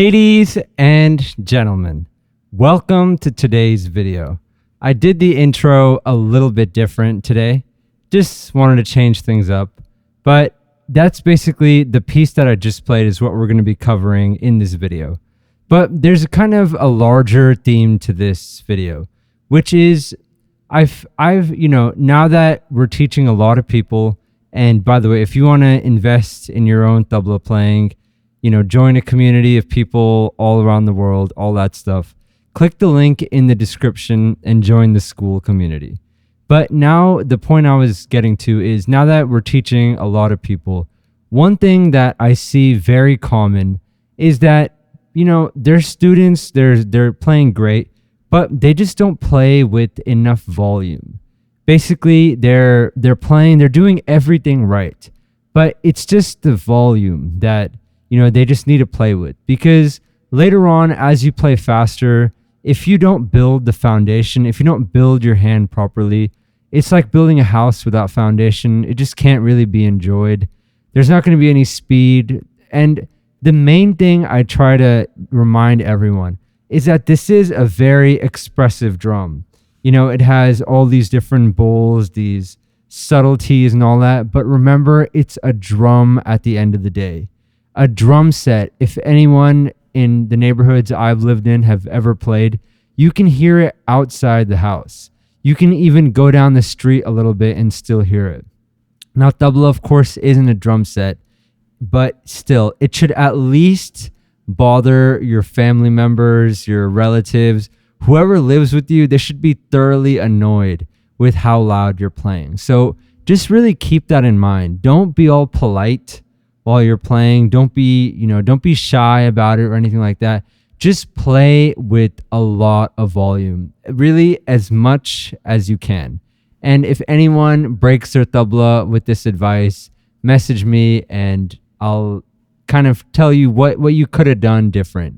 Ladies and gentlemen, welcome to today's video. I did the intro a little bit different today. Just wanted to change things up, but that's basically the piece that I just played is what we're going to be covering in this video. But there's a kind of a larger theme to this video, which is I've now that we're teaching a lot of people, and by the way, if you want to invest in your own tabla playing, join a community of people all around the world, all that stuff. Click the link in the description and join the Skool community. But now the point I was getting to is now that we're teaching a lot of people, one thing that I see very common is that, their students, they're playing great, but they just don't play with enough volume. Basically, they're doing everything right, but it's just the volume that they just need to play with, because later on, as you play faster, if you don't build the foundation, if you don't build your hand properly, it's like building a house without foundation. It just can't really be enjoyed. There's not going to be any speed. And the main thing I try to remind everyone is that this is a very expressive drum. It has all these different bowls, these subtleties and all that. But remember, it's a drum at the end of the day. A drum set, if anyone in the neighborhoods I've lived in have ever played, you can hear it outside the house. You can even go down the street a little bit and still hear it. Now, tabla, of course, isn't a drum set, but still, it should at least bother your family members, your relatives, whoever lives with you. They should be thoroughly annoyed with how loud you're playing. So just really keep that in mind. Don't be all polite while you're playing. Don't be shy about it or anything like that. Just play with a lot of volume, really as much as you can. And if anyone breaks their tabla with this advice, message me and I'll kind of tell you what you could have done different.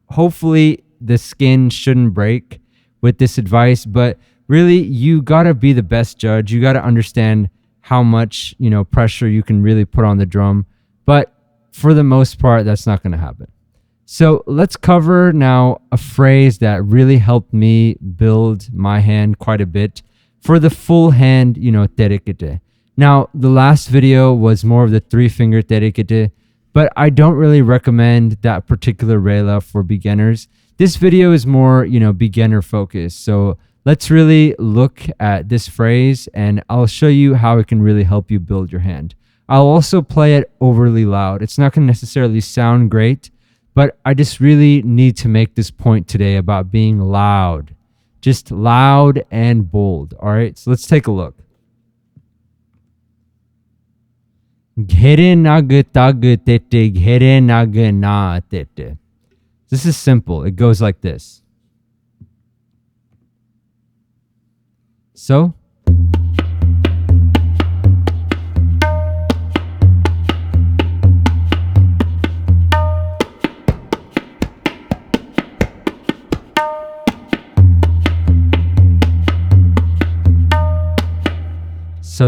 Hopefully the skin shouldn't break with this advice, but really you gotta be the best judge. You gotta understand how much, pressure you can really put on the drum. But for the most part, that's not going to happen. So let's cover now a phrase that really helped me build my hand quite a bit for the full hand, terikite. Now, the last video was more of the 3-finger terikite, but I don't really recommend that particular rela for beginners. This video is more, beginner focused. So let's really look at this phrase and I'll show you how it can really help you build your hand. I'll also play it overly loud. It's not going to necessarily sound great, but I just really need to make this point today about being loud. Just loud and bold. All right, so let's take a look. Ghere nag tag tete, ghere nag na tete. This is simple. It goes like this. So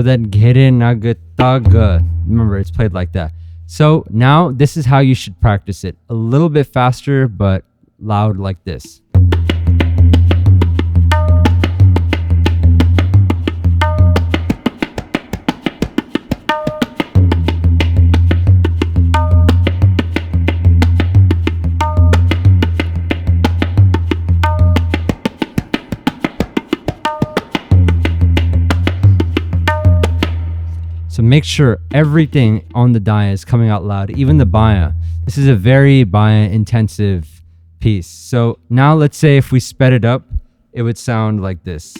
that ghere nag tag, remember it's played like that. So now this is how you should practice it. A little bit faster, but loud like this. So make sure everything on the dia is coming out loud, even the baya. This is a very baya intensive piece. So now let's say if we sped it up, it would sound like this.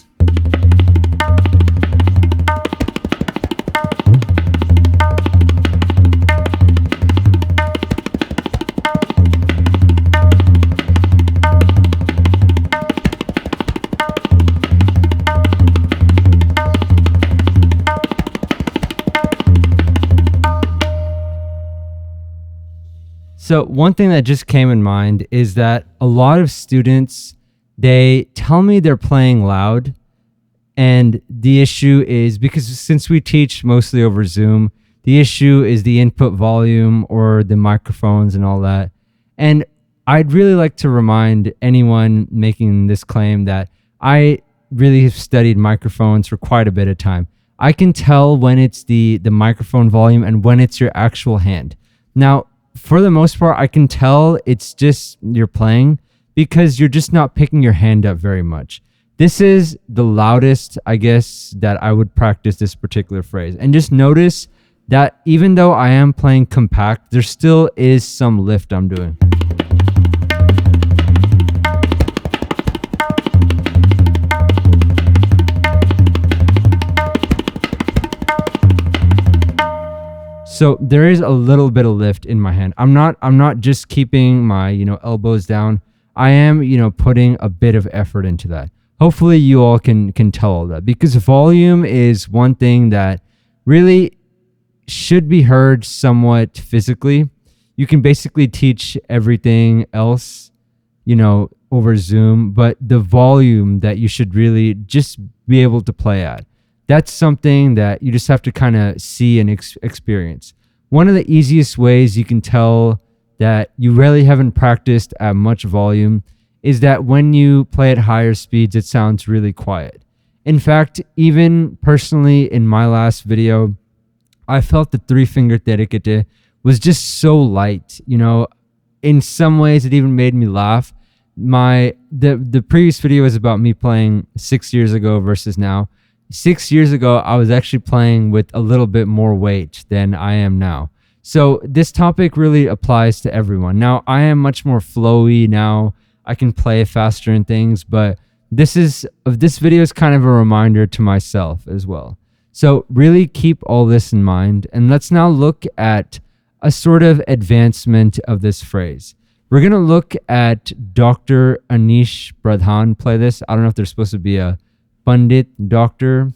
So one thing that just came in mind is that a lot of students, they tell me they're playing loud, and the issue is because since we teach mostly over Zoom, the issue is the input volume or the microphones and all that. And I'd really like to remind anyone making this claim that I really have studied microphones for quite a bit of time. I can tell when it's the microphone volume and when it's your actual hand. Now, for the most part, I can tell it's just you're playing because you're just not picking your hand up very much. This is the loudest, I guess, that I would practice this particular phrase. And just notice that even though I am playing compact, there still is some lift I'm doing. So there is a little bit of lift in my hand. I'm not just keeping my, elbows down. I am, putting a bit of effort into that. Hopefully you all can tell all that, because volume is one thing that really should be heard somewhat physically. You can basically teach everything else, over Zoom, but the volume that you should really just be able to play at, that's something that you just have to kind of see and experience. One of the easiest ways you can tell that you really haven't practiced at much volume is that when you play at higher speeds, it sounds really quiet. In fact, even personally in my last video, I felt the 3-finger derekete was just so light. In some ways it even made me laugh. The previous video was about me playing 6 years ago versus now. 6 years ago, I was actually playing with a little bit more weight than I am now. So this topic really applies to everyone. Now, I am much more flowy now. I can play faster and things, but this video is kind of a reminder to myself as well. So really keep all this in mind. And let's now look at a sort of advancement of this phrase. We're going to look at Dr. Anish Pradhan play this. I don't know if there's supposed to be a Pandit Dr.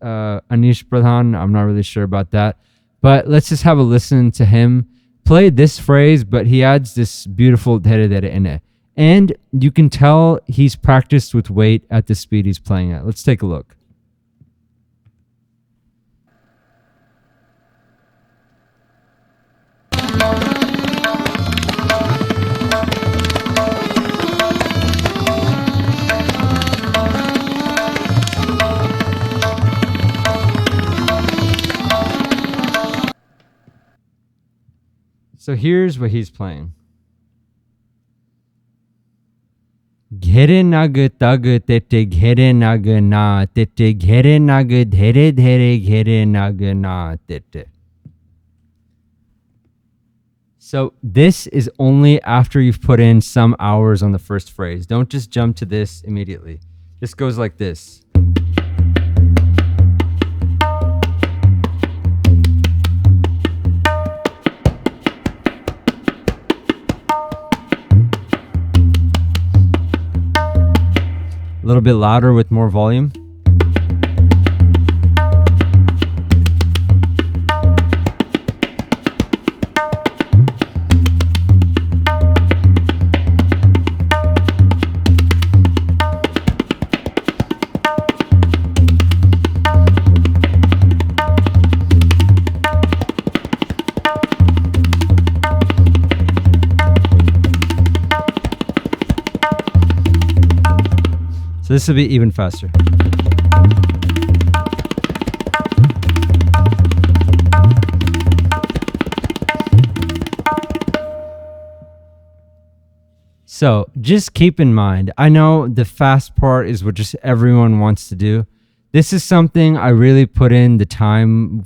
Anish Pradhan. I'm not really sure about that. But let's just have a listen to him play this phrase, but he adds this beautiful dere dere in it. And you can tell he's practiced with weight at the speed he's playing at. Let's take a look. So here's what he's playing. Ghere nag tag tete ghere nag na tete ghere nag dhere dhere ghere nag na tete. So this is only after you've put in some hours on the first phrase. Don't just jump to this immediately. This goes like this. A little bit louder with more volume. So this will be even faster. So just keep in mind, I know the fast part is what just everyone wants to do. This is something I really put in the time.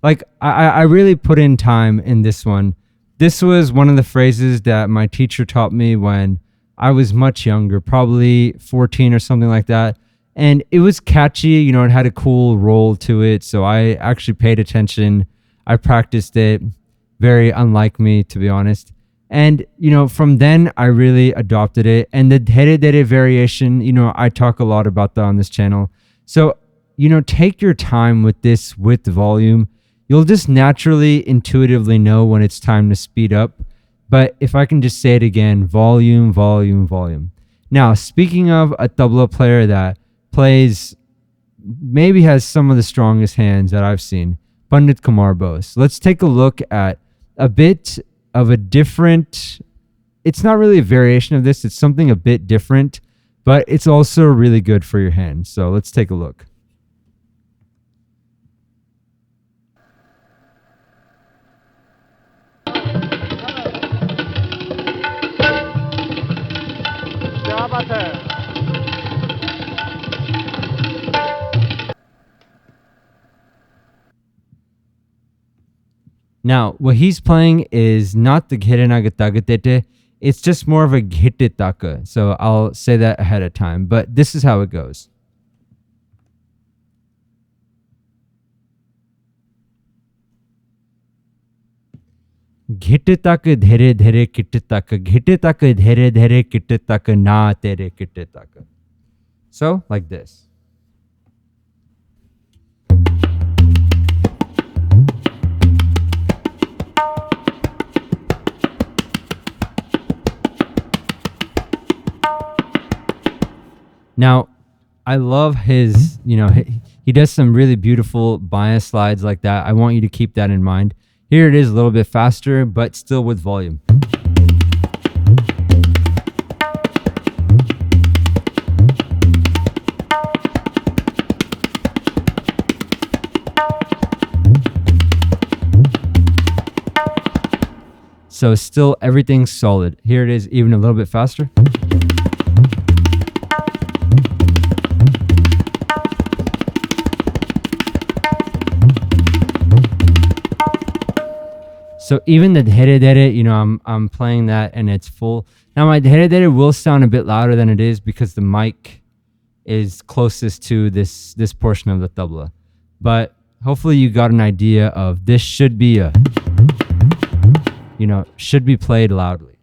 Like I really put in time in this one. This was one of the phrases that my teacher taught me when I was much younger, probably 14 or something like that. And it was catchy, it had a cool roll to it. So I actually paid attention. I practiced it. Very unlike me, to be honest. And, from then I really adopted it. And the dere dere variation, I talk a lot about that on this channel. So, take your time with this with volume. You'll just naturally, intuitively know when it's time to speed up. But if I can just say it again, volume, volume, volume. Now, speaking of a tabla player that plays, maybe has some of the strongest hands that I've seen, Pandit Kumar Bose. Let's take a look at a bit of a different it's not really a variation of this. It's something a bit different, but it's also really good for your hand. So let's take a look. Now, what he's playing is not the Hirenagatagatate. It's just more of a Hititaka. So I'll say that ahead of time. But this is how it goes. Hititaka dhere dhere kititaka. Hititaka dhere dhere kititaka na tere kititaka. So, like this. Now, I love his, he does some really beautiful bias slides like that. I want you to keep that in mind. Here it is a little bit faster, but still with volume. So still everything's solid. Here it is even a little bit faster. So even the dhere dhere, I'm playing that and it's full. Now my dhere dhere will sound a bit louder than it is because the mic is closest to this portion of the tabla. But hopefully you got an idea of this should be should be played loudly.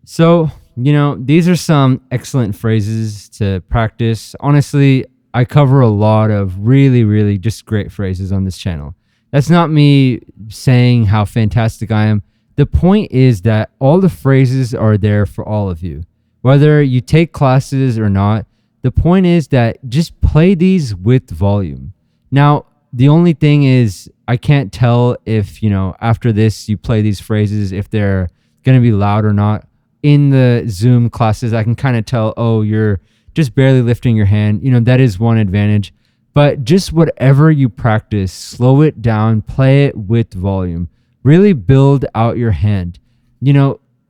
So, these are some excellent phrases to practice. Honestly, I cover a lot of really, really just great phrases on this channel. That's not me saying how fantastic I am. The point is that all the phrases are there for all of you. Whether you take classes or not, the point is that just play these with volume. Now, the only thing is I can't tell if, after this you play these phrases, if they're going to be loud or not. In the Zoom classes, I can kind of tell, oh, you're just barely lifting your hand. That is one advantage. But just whatever you practice, slow it down, play it with volume. Really build out your hand.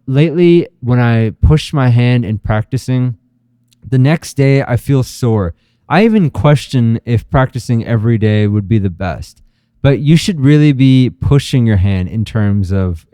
Lately, when I push my hand in practicing, the next day I feel sore. I even question if practicing every day would be the best. But you should really be pushing your hand in terms of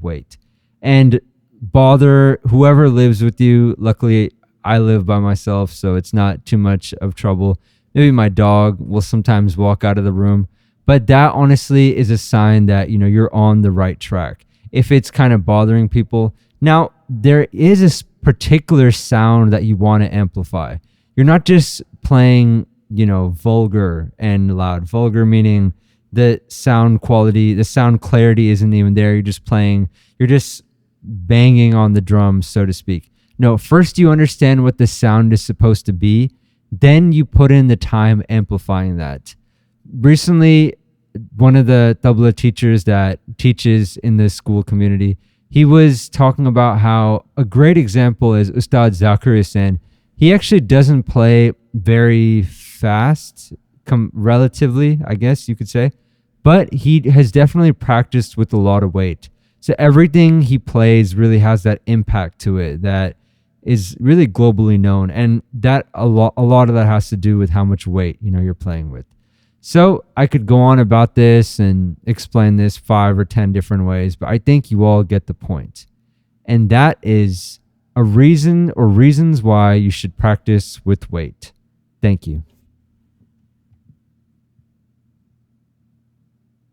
weight. And bother whoever lives with you. Luckily, I live by myself, so it's not too much of trouble. Maybe my dog will sometimes walk out of the room, but that honestly is a sign that, you're on the right track. If it's kind of bothering people. Now, there is a particular sound that you want to amplify. You're not just playing, vulgar and loud. Vulgar meaning the sound quality, the sound clarity isn't even there. You're just banging on the drums, so to speak. No, first you understand what the sound is supposed to be. Then you put in the time amplifying that. Recently, one of the tabla teachers that teaches in the Skool community, he was talking about how a great example is Ustad Zakir. He actually doesn't play very fast, relatively, I guess you could say, but he has definitely practiced with a lot of weight. So everything he plays really has that impact to it that is really globally known, and that a lot of that has to do with how much weight you're playing with. So I could go on about this and explain this 5 or 10 different ways, but I think you all get the point. And that is a reason or reasons why you should practice with weight. Thank you.